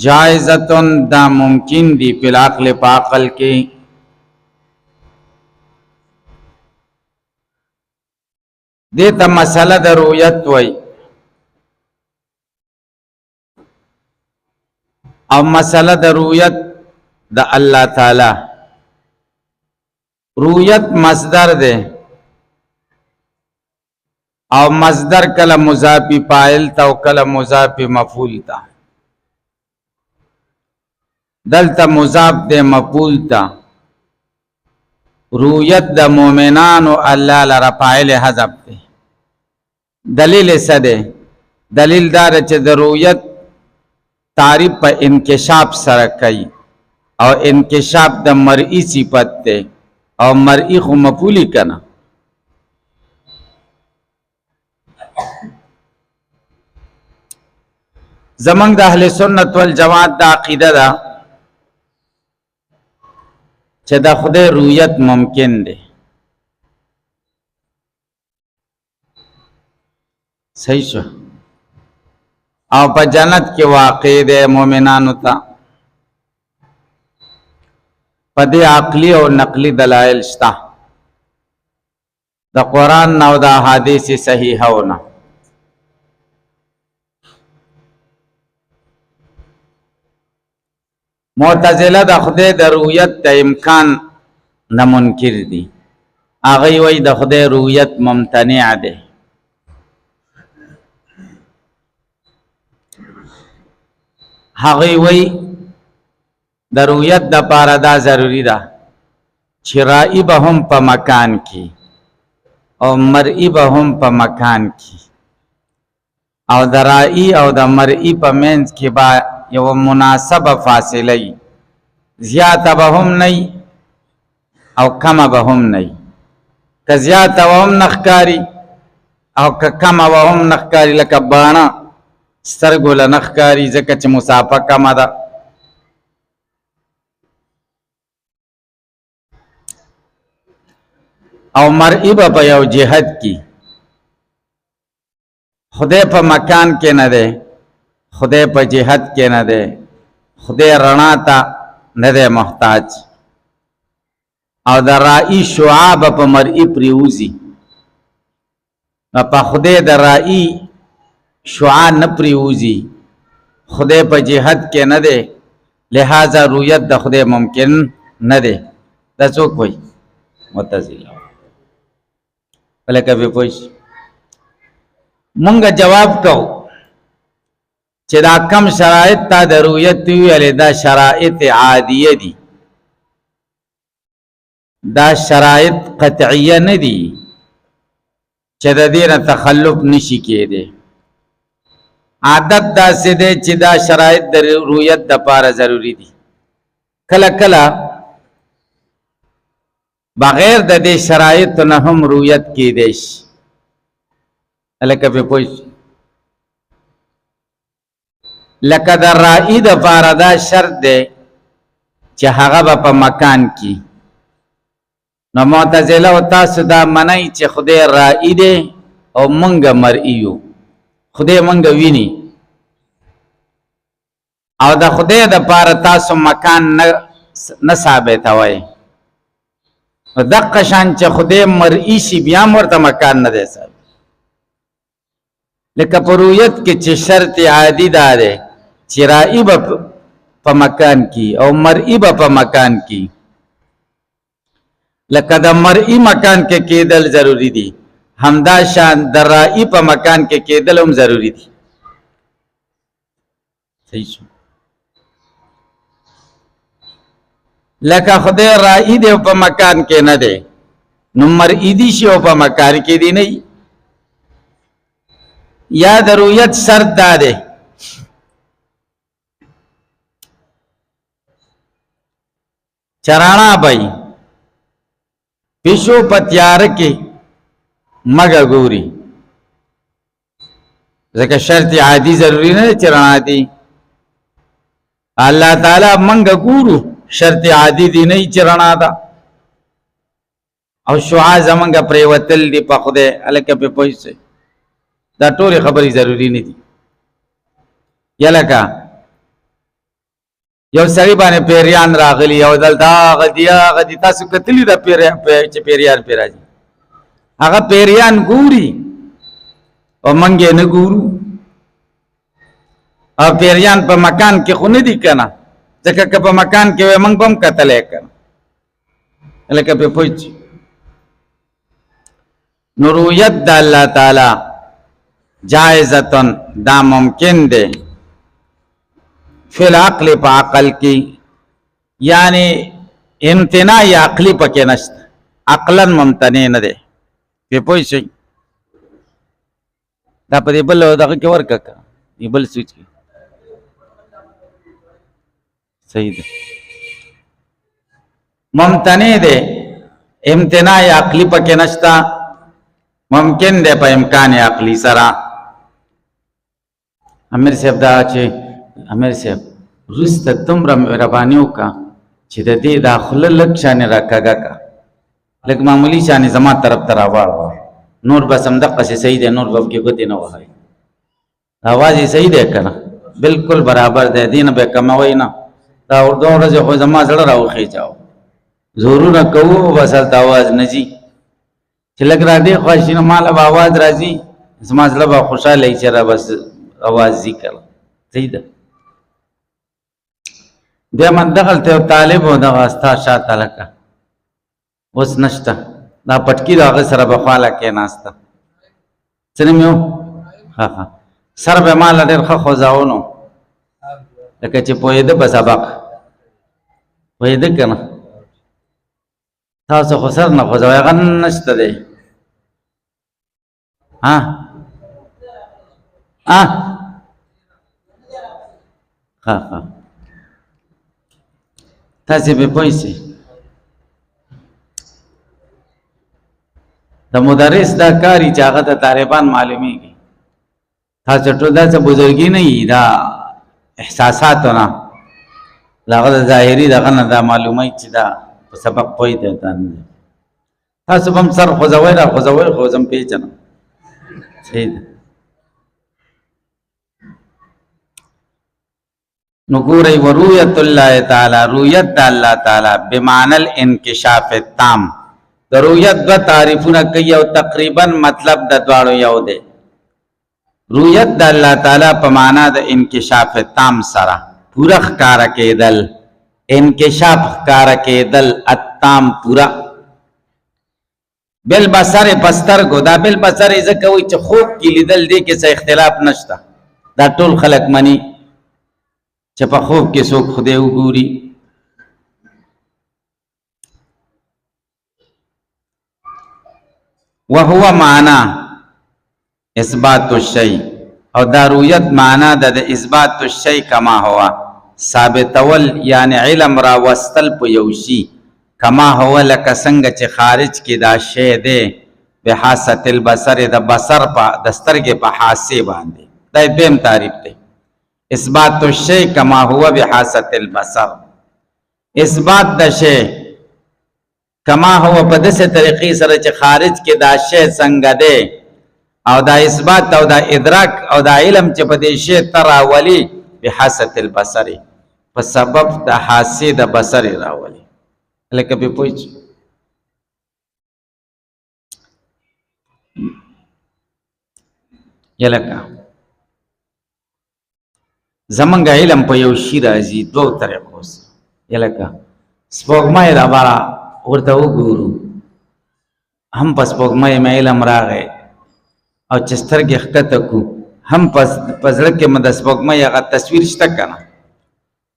جائزتن دا ممکن دی پی العقل پا عقل کی دیتا مسئلہ دا رؤیت وی او مسئلہ دا رؤیت دا اللہ تعالی رؤیت مصدر دے او مصدر کلا مضافی فاعل تا او کلا مضافی مفعول تا دلتا مضاف دے مفعول تا رؤیت دا مومنان و اللہ لرا فاعل حذف دے دلیل سدے دلیل دار چه دا رؤیت تعریف پا انکشاف سرکی او انکشاف دا مرئی صفت تے او مرئی خو مفعولی کنا زمانگ دا اہل سنت والجماعت دا عقیدہ دا چه دا خدای رؤیت ممکن دے صحیح شو او پا جنت کے واقع دے مومنانو تا پا دے عقلی و نقلی دلائل شتا دا قرآن نو دا حدیث صحیح ہونا معتزلہ دا خدای دا رؤیت دا امکان نمنکر دی آغی وی دا خدای رؤیت ممتنع دے آغی وی دا رؤیت دا پارا دا ضروری دا چی رائی با ہم پا مکان کی او مرئی با ہم پا مکان کی او دا رائی او دا مرئی پا مینز کی با یو مناسب فاصلی زیادہ با ہم نئی او کم با ہم نئی که زیادہ با ہم نخکاری او که کم با ہم نخکاری لکا بانا سترگو لنخکاری زکا چه مسافہ کم دا او مرئی با یو جہد کی خدای پا مکان کے نہ دے خدای پا جہد کے نہ دے خدای رنا تا نہ دے محتاج او دا رائی شعاب پا مرئی پریوزی پا خدای دا رائی شعا نپریوزی خدای پا جہد کے نہ دے لہذا رؤیت دا خدای ممکن نہ دے دا چوک ہوئی متزیلہ بلے کبھی پوچھ منگا جواب کو چه دا کم شرائط تا دا رؤیت ویلی دا شرائط عادیه دی دا شرائط قطعیه ندی چه دا دیر تخلف نشی که دے عادت دا سے دے چه دا شرائط دا رؤیت دا پارا ضروری دی کلا کلا بغیر دا دے شرائط نا ہم رؤیت کی دیش لکه پی پوش لکه در رائی دا پارا دا شرط دے چه حقا با پا مکان کی نو معتزلہ و تاسو دا منای چه خدای رائی دے او منگا مرئیو خدای منگا وینی او دا خدای دا پارا تاسو مکان نثابت ہوئی دق شان چه خدای مرئی شی بیام ورطا مکان ندے صاحب لکه پرویت کے چه شرط عادی دارے چه رائی با پا مکان کی او مرئی با پا مکان کی لکه دا مرئی مکان کے کیدل ضروری دی ہمدا شان در رائی پا مکان کے کیدل هم ضروری دی صحیح شو لکه خدای رائی دے پا مکان کے نہ دے نو مرئی دی شو پا مکان کے دی نہیں یا رؤیت شرط دا دے چرانا بھائی پیشو پتیار کے مگا گوری ذکر شرط عادی ضروری نہیں چرانا دی اللہ تعالی منگا گورو شرط عادی دی نہیں چرانا دا او شعا زمانگا پریوتل دی پا خودے علاقہ پہ پوچھ سے دا ټول خبری ضروری نہیں دی یا لکا یو سړی باندې پیریان راغلی او دلته غدي تاسو کتلی دا چې پیریان پیراځي هغه پیریان ګوري او منګه نه ګورو او پیریان په مکان کې خو نه دي کنه ځکه که په مکان کې وي موږ به هم کتلی کنه لکه په پوهېږي نو رؤیت د الله تعالی جائزتن دا ممکن دی فی العقل په عقل کې یعنی امتناع یا عقلی پکې نشته عقلا ممتنع نه دی په پوهېږي دا په دې بل دغه کې ورکه دې بل سوچ کې صحیح ده ممتنع ده امتناع عقلی پکې نشتا ممکن ده په امکان عقلی سره امیر صاحب دا چې امیر صاحب رست تمره مهرباني وکړه چې د دې داخله لږ شانې راکاږه کا لږ معمولی شانې زما طرف ته راواړوه نور بس همدقسې صحیح دی نور به پکې ګوتې نه وهئ اواز یې صحیح دی که نه بلکل برابر دی دې نه به یې کموئ نه دا اردو ورځې خو زما زړه راوخېچاو زورونه کوو بس هلته اواز نه ځي چې لږ را دې خوا شي نو ماله به اواز راځي زما زړه به خوشحاله وي چې را بس اواز ځي کله صحیح ده بیا من دغلته یو طالب و دغه ستا شاته لکه اوس نشته دا پټکي د هغه سره به خواله کېناسته څه نوم یې و ها ها سر به ماله ډېر ښه خوځاو نو لکه چې پوهېده په سبق پوهېده که نه تاسو خو سر نه خوځوئ هغه نشته دی ها ها ها ها تاسې به پوه شئ د مدرس دا کاري چې هغه ته طالبان معلومیږي تاسو ټول داسې بزرګي نه وي دا احساساتو نه هغه د ظاهري دغه نه دا معلوموي چې دا په سبق پوه دی دا نه دی تاسو به هم سر خوځوئ را خوځوئ خو زه هم پېژنم صحیح ده نو ګورئ ورؤیت الله تعالی رؤیت د الله تعالی بمعنی الانکشاف التام د رؤیت دوه تعریفونه کوي او تقریبا مطلب د دواړو یو دی رؤیت د الله تعالی په معنا د انکشاف تام سره پورا ښکارا کېدل انکشاف ښکارا کېدل التام پورا بل بصر پستر کو دا بل بصر ځکه وایي چې خوب کې لیدل دی کې څه اختلاف نشته دا ټول خلک مني چې په خوب کې څوک خدای وګوري وهو معنا اثبات الشيء او دا رؤیت معنا د اثبات الشيء کما هوا ثابت ول یعنی علم را وستل په یوشي کما هو لک څنګه چې خارج کې دا شی دی به حاسه البصر د بصر په دسترګې په حاسه باندې دا دیم تعریف دی اثبات الشيء کما هو بحاسه البصر اثبات د شی کما هو په داسې طریقې سره چې خارج کې دا شی څنګه دی او دا اثبات او دا ادراک او دا علم چې په دې شی ته راولي بحاسه البصر په سبب د حاسې د بصر راولي لکه په پوهېږي یا لکه زمونږ علم په یو شي راځي دوه طریقو سره یا لکه سپوږمۍ راباړه ورته وګورو هم په سپوږمۍ مې علم راغی او چې سترګې ښکته کړو هم په زړه کې مې د سپوږمۍ هغه تصویر شته که نه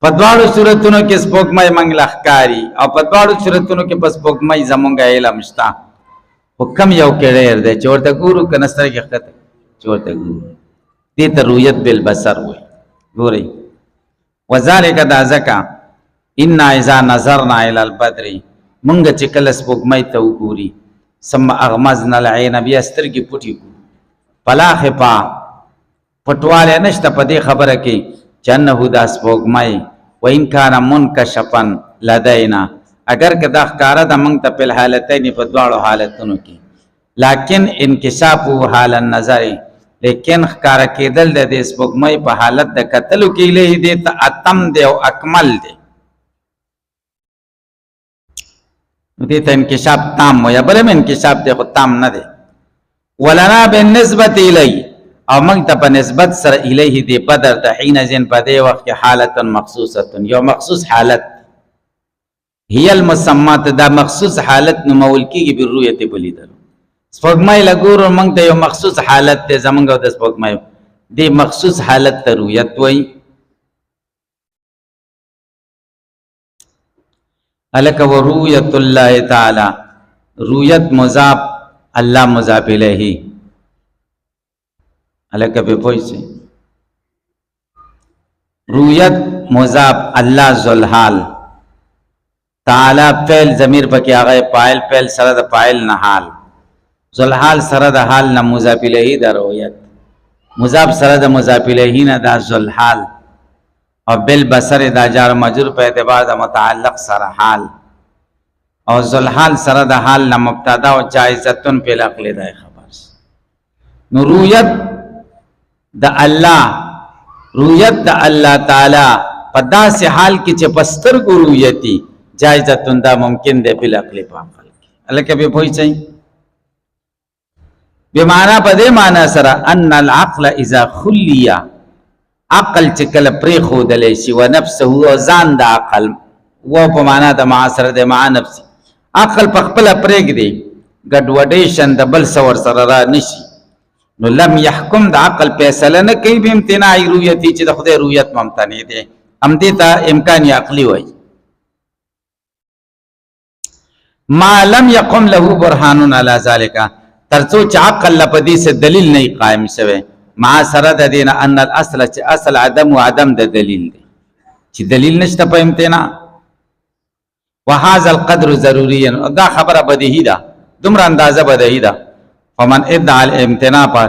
په دواړو صورتونو کې سپوږمۍ موږ له ښکاري او په دواړو صورتونو کې په سپوږمۍ زمونږ علم شته خو کم یو کې ډېر دی چې ورته ګورو که نه سترګې ښکته چې ورته ګورو دې ته رؤیت بالبصر وایي ګورئ وذلک دا ځکه انا اذا نظرنا الى البدر مونږ چې کله سپوږمۍ ته وګوري ثم اغمضنا العين بیا سترګې پټې کړو فلا خفا پټوالی نشته په دې خبره کې چې انه دا سپوږمۍ وان کان منکشفا لدینا اگر که دا ښکاره ده موږ ته په الحالتین په دواړو حالتونو کې لکن انکشاف حال النظر لیکن ښکاره کېدل د دې سپوږمۍ په حالت د کتلو کې دی ته اتم دی او اکمل دی دې ته انکشاف تام وي، بل هم انکشاف دی خو تام نه دی. ولنا بالنسبة الی، او موږ ته په نسبت سره الیه دی بدر د حین ذین په دې وخت کې حالت مخصوصه، یو مخصوص حالت، هي المسمات، دا مخصوص حالت نومول کېږي بالرؤیة په لیدلو. سپوږمۍ لګورو موږ ته یو مخصوص حالت دی زمونږ او د سپوږمۍ، دې مخصوص حالت ته رؤیت وایي. الک و رؤیت الله تعالی، رؤیت مضاف الله مضاف الیه. الک په پوښتنه رؤیت مضاف الله ذوالحال، تعالی فعل ضمیر پکې هغه فاعل، فعل سره د فاعل نه حال، ذوالحال سره د حال نه مضاف الیه د رؤیت، مضاف سره د مضاف الیه نه د ذوالحال، او بالبصر دا جار مجرور په اعتبار د متعلق سره حال، او ذوالحال سره د حال نه مبتدا او جائزتن په عقل د خبر. نو رؤیت د الله، رؤیت د الله تعالی په داسې حال کې چې پستر کو رؤیتی جائزتن دا ممکن دی په عقل په عقل کې. الکه به پوي چي به معنا په دې معنا سره ان العقل اذا خلیا، عقل چې کله پرې خو دلې شي، و نفسه او ځان د عقل، و په معنا د معاصره د مع نفسي، عقل په خپل پرېګ دی ګډوډیشن د بل څور سره را نشي، نو لم يحكم د عقل فیصله نه کوي به امتناع رؤیتی چې د خدای رؤیت ممتنع دی، هم دې ته امکان عقلی وایي. ما لم يقم له برهان على ذلك، ترڅو چې عقل لپاره دې دلیل نه قائم شوی، مع سره د دین ان الاصل چې اصل عدم و عدم د دلیل دی، چې دلیل نشته په امتناع. وهذا القدر ضروري، دا خبره بدیهی ده، دومره اندازه بدیهی ده. فمن ادعى الامتناع، پر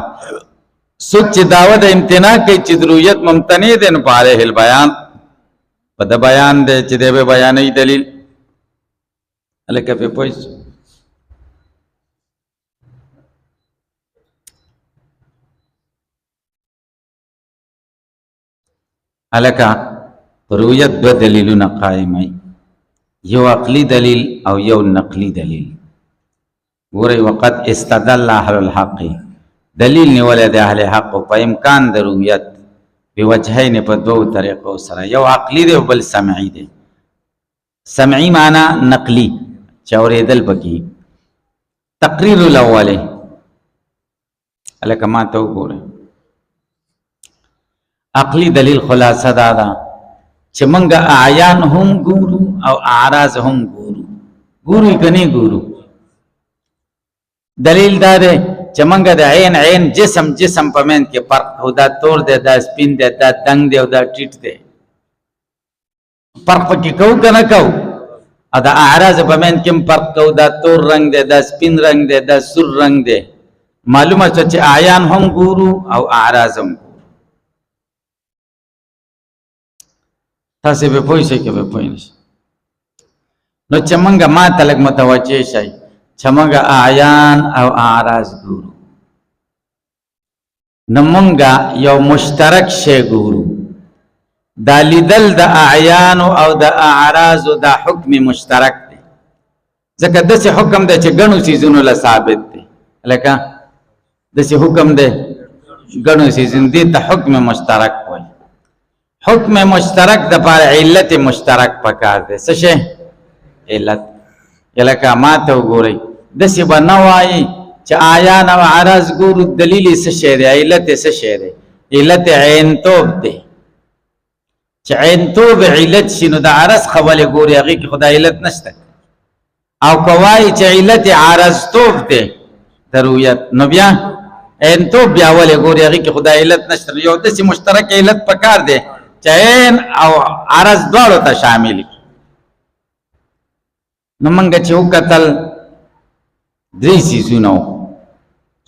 سوچ دعوه د امتناع کوي چې ضرورت ممتنع ده، نو عليه البيان، په د بیان ده چې د بیانې دلیل. الکه په پوښ الکه رؤیت دو دلیلونه قائمای، یو عقلی دلیل او یو نقلی دلیل. ګورئ وقت استدل اهل الحق، دلیل نیولې د اهل حق په امکان د رؤیت په وجهین په دوو طریقو سره، یو عقلی دی او بل سمعی دی. سمعی معنا نقلی چې اورېدل پکې، تقریر الاول. الکه ما ته وګورئ عقلی دلیل خلاصه دا ده چې منګه اعیان هم ګورو او اعراض هم ګورو، ګورو کني ګورو. دلیل دا ده چې منګه د عین عین جسم جسم په من کې فرق هو، دا تور ده، دا سپین ده، دا دنګ ده او دا ټیټ ده، فرق پکې کو کنه کو. ا دا اعراض په من کې فرق کو، دا تور رنگ ده، دا سپین رنگ ده، دا سور رنگ ده. معلومه چې اعیان هم ګورو او اعراض هم ګورو. تاسې به پوه شئ که به پوه نه شئ. نو چې موږ ما ته لږ متوجه شئ چې موږ اعیان او اعراض ګورو، نو موږ یو مشترک شی ګورو. دا لیدل د اعیان او د اعراض دا حکم مشترک دی، ځکه داسې حکم دی چې ګڼو څیزونو له ثابت دی. لکه داسې حکم دی ګڼو څیزونو، دې ته حکم مشترک وایي. حکم مشترک د پر علت مشترک پکار دی. څه شی؟ علت. لکه ما ته وګورئ داسې به نه وایي چې اعیان او اعراض ګورو، دلیل یې څه شی دی، علت یې څه شی دی؟ علت عینتوب دی. چې عینتوب علت شي نو د عرض خبرې ګوري، هغې کې خدای علت نشته. او که وایي چې علت عرضتوب دی د رؤیت، نو بیا عینتوب بیا ولې ګوري، هغې کې خدای علت نشته. یو داسې مشترک علت پکار دی چې عین او عرض دواړو ته شامل وي. نو موږ چې وکتل درې څیزونه وو.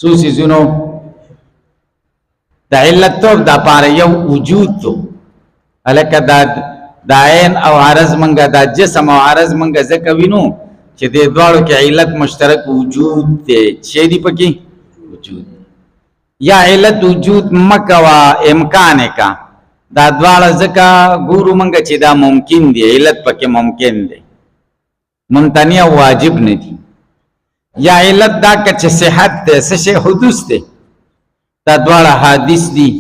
څو څیزونه وو؟ د علتوب دپاره یو وجود و. الکه دا عین او عرض منګه، دا جسم او عرض منګه ځکه وینو چې دې دواړو کې علت مشترک وجود دی. چې دی پکې وجود، یا علت وجود مکوا امکان کا، دا دواړه ځکه ګورو منګه چې دا ممکن دی، علت پکې ممکن دی. ممتنع واجب نه دي. یا علت دا که صحت ده سشه حدوث ده دا دوار حادث دی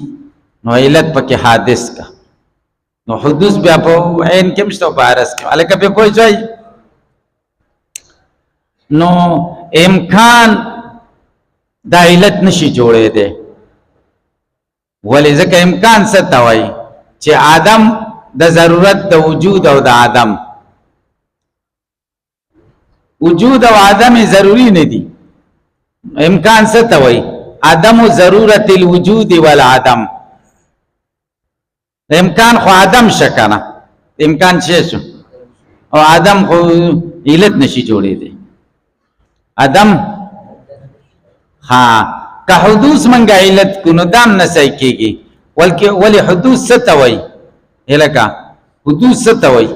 نو علت پاکی حادث کا نو حدوث بیا پا عین کمشتا و پا عرص کم علیکہ پی پوئی جوائی نو امکان دا علت نشی جوڑے دے ولی ذکر امکان ستاوئی چه آدم دا ضرورت دا وجود او دا آدم وجود او آدم ضروری ندی امکان ستاوئی عدم ضرورت الوجود والعدم امکان خو عدم شکنا امکان شیشو او عدم خو علت نشی جوڑے دے عدم ہاں که حدوث منگا علت کنو دام نسائی کی گی ولی حدوث ستوئی الکا حدوث ستوئی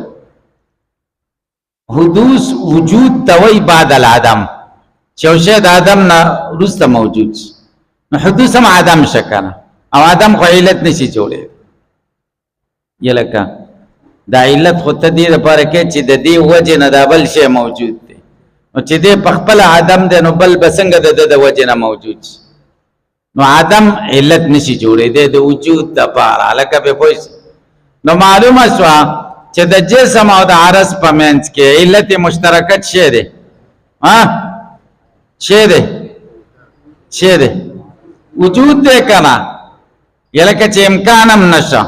حدوث وجود توئی بعد العدم چوشید آدم نا رست موجود حدوث هم عدم شکنا او عدم خو علت نشی جوڑے یلکا دا علت خود تا دیر پارکے چی دا دی وجه نا دا بل شے موجود دے نو چی دی پخپل عدم دے نو بل بسنگ دا وجه نا موجود نو عدم علت نشی جوڑے دے دا وجود دا پارا لکا پہ پوش نو معلوم اسوا چی دا جسم او دا عرص پا مینس کے علت مشترکت شے دے شے دے وجود دے کنا یلکہ چی امکانم نشا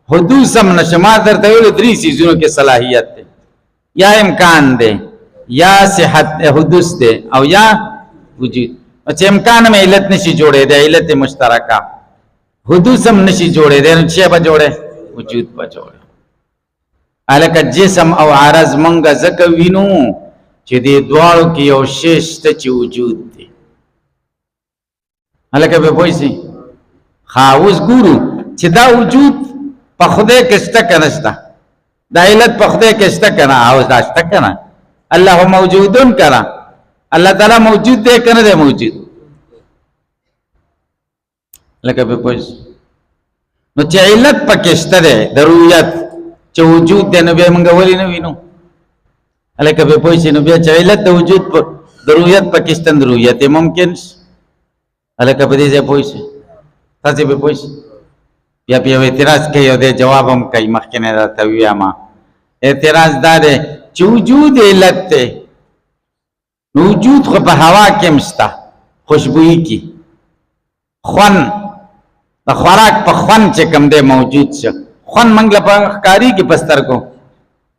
حدوثم نشا ما در تاویلو دری سیزونوں کے صلاحیت دے یا امکان دے یا صحت حدوث دے او یا وجود چی امکانم علت نشی جوڑے دے علت مشترکہ حدوثم نشی جوڑے دے چی با جوڑے وجود با جوڑے الکہ جسم او عرض منگا زکوینو چی دے دوارو کی او ششت چی وجود دے الکہ بے پوئی خواوز گورو چی دا وجود پا خودے کشتا کنشتا دا علت پا خودے کشتا کنا آوز داشتا کنا اللہ موجودن کنا اللہ تعالی موجود دے کنا دے موجود لکہ بے پوئی نو چی علت پا کشتا دے ضروریت چی وجود دے نبی منگا ولی نوینو لکہ بے پوئی نبی چی علت دا وجود پا ضروریت پا کشتا ضروریت ممکن الکہ پا دیزے پوئی سے تاسی پہ پوئی سے یا پہ اعتراض کئی او دے جواب ہم کئی مخینے دا تویہ ما اعتراض دا دے چی وجود علت تے وجود خو پا ہوا کمستا خوشبوئی کی خون دا خوراک پا خون چکم دے موجود سے خون منگل پا اخکاری کی پستر کو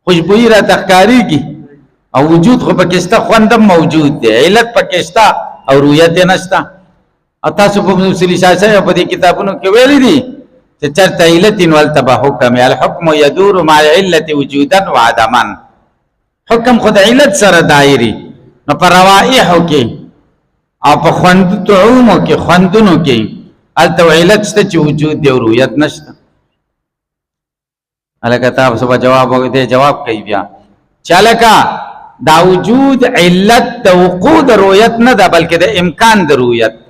خوشبوئی را تخکاری کی او وجود خو پا کستا خون دم موجود دے علت پا کستا او رویت نشتا تاسو په مسلی شاسه په دې کتابونو کې ویلي دي چې چرته علت والتبه حکم الحكم يدور مع العله وجودا وعدما حکم خود علت سره دایری نو پر روائح کې او په خوند تعوم کې خوندونو کې الته علت شته چې وجود دی او رویت نشته الکه تاسو په جواب وګورئ جواب کوي بیا چالکا دا وجود علت د وقوع د رویت نه ده بلکې د امکان د رویت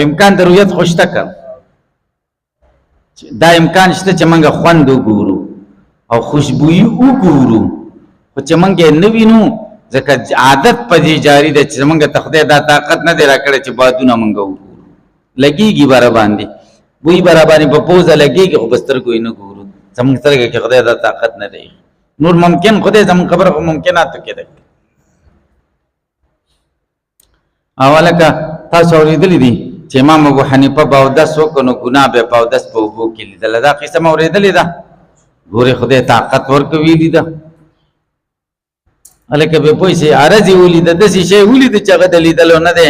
امکان د رویت خوشته کړ دا امکان شته چې موږ خوند وګورو او خوشبوئی وګورو خو چې موږ نه وینو ځکه عادت پدې جاری ده چې موږ تخدې دا طاقت نه دی راکړی چې بادونه موږ وګورو لګيږي بار باندې وی برابر په پوزه لګيږي خو بستر کوی نه ګورو زموږ سره کې خدای دا طاقت نه دی نور ممکن خدای زموږ خبره ممکنات کې ده اوله کا تاسو اوریدلې دي چې امام ابو حنیفه باودس وکنو گناه به باودس په وبو کې لیدل دا قصه مو اوریدلې ده ګوره خدای طاقت ورکوي دي دا الکه به پوي سي ارزي ولید د سي شی ولید چې هغه دلیدل نه ده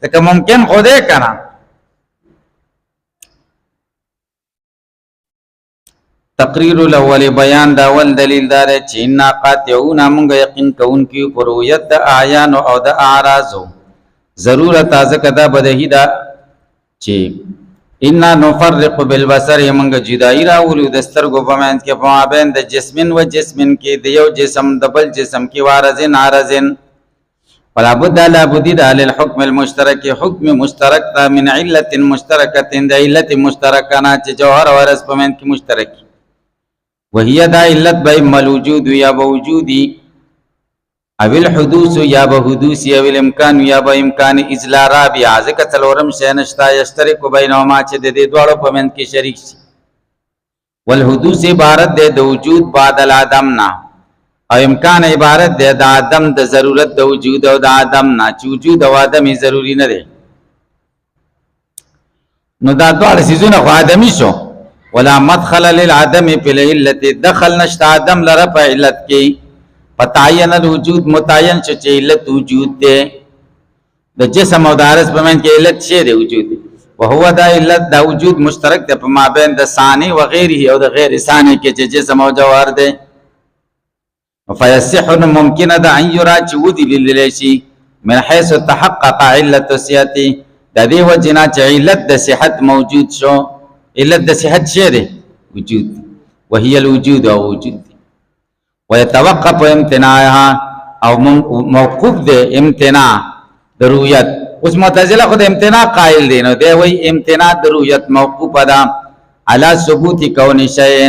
ځکه ممکن خدای کنه تقریر الاول بیان دا ول دلیل دار چې ان قاطعون موږ یقین کوونکی پر رؤیت د اعیان او د اعراض ضرورت ازکه دا بدهی دا چې ان نفرق بالبصر یمنګ جدائی راولو د سترګو په منځ کې په مابین د جسمن و جسمن کې د یو جسم د بل جسم کې وارزن عارزن فلا بد لا بد د الحكم المشترك حكم مشترک تا من علت مشترکه د علت مشترکه نه چې جوهر ورس په منځ کې مشترک وهي دا علت به موجود یا موجودی او الحدوث یا به حدوث او الامکان یا به امکان اجلا رابع ذکر تلورم شینشتا یشترک بینهما چې د دې دواړو په منځ کې شریک شي والحدوث عبارت ده د وجود بعد العدم نه او امکان عبارت ده د عدم د ضرورت د وجود او د عدم نه چې وجود او عدم ضروری نه دی نو دا دواړه سيزونه خو ادمي شو ولا مدخل للعدم في العلت دخل نشته عدم لره په علت کې پتاین الوجود متعین چې علت وجود ده د جسم او د عرض په من کې علت شی دی وجود وهو دا علت دا وجود مشترک ده په مابین د ثانی و غیره او د غیر ثانی کې چې جسم او جوهر ده فیصح ممکن ده ان یرا چې ودی للشی من حيث تحقق علت صحته د دې وجنا چې علت د صحت موجود شو علت د صحت شی دی وجود وهي الوجود او وجود ويتوقف امتناعها او موقوف ده امتناع ضرورت اوس معتزله خود امتناع قائل دي نو دی وی امتناع ضرورت موقوف ده على ثبوت كون شيء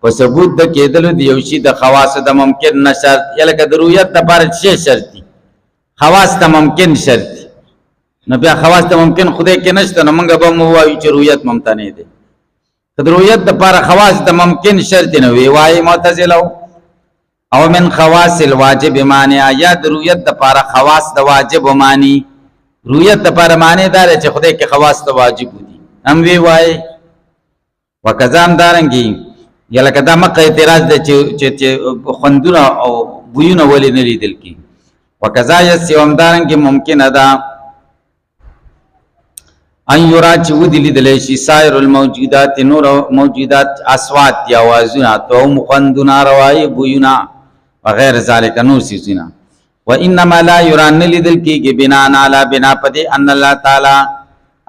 په ثبوت د کېدل دی یو شی د خواص د ممکن نشر یلکه ضرورت د پر شی شرط دي خواص د ممکن شرط نو بیا خواص د ممکن خدای کې نشته نو موږ به مو وایو چې رؤیت ممتنع دي رؤیت د پر خواص د ممکن شرط نه وی وای معتزله او من خواص الواجب مانع یا د رؤیت د پر خواص د واجب معنی رؤیت د پر معنی دار چې خدای کې خواص د واجب دي هم وی وای وکذام دارنګي یلکه دا مکه اعتراض د چې خوندونه او بویونه ولې نه لیدل کی وکذا یسوم دارنګي ممکن ادا ان یرا چې ودی لیدل شي سایر الموجودات نور موجودات اصوات یا आवाजونه تو مخندونه روای بویونه وغیر ذالک نور سيزونه وانما لا يران لیدل کیږي بنا علی بنا پدې ان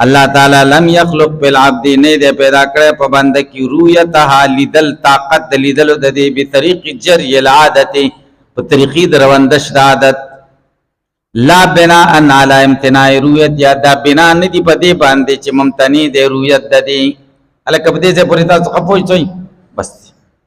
الله تعالی لم يخلق بالعبد نه دې پیدا کړ په بنده کی رؤیته لیدل طاقت لیدل د دې به طریق جری العادت په طریقې دروندش د عادت لا بنا ان علی امتناع رؤیت یا دا بنا نه دی په دې باندې چې ممتنع دی رؤیت د دې الکه په دې څه پوری تاسو خپوي بس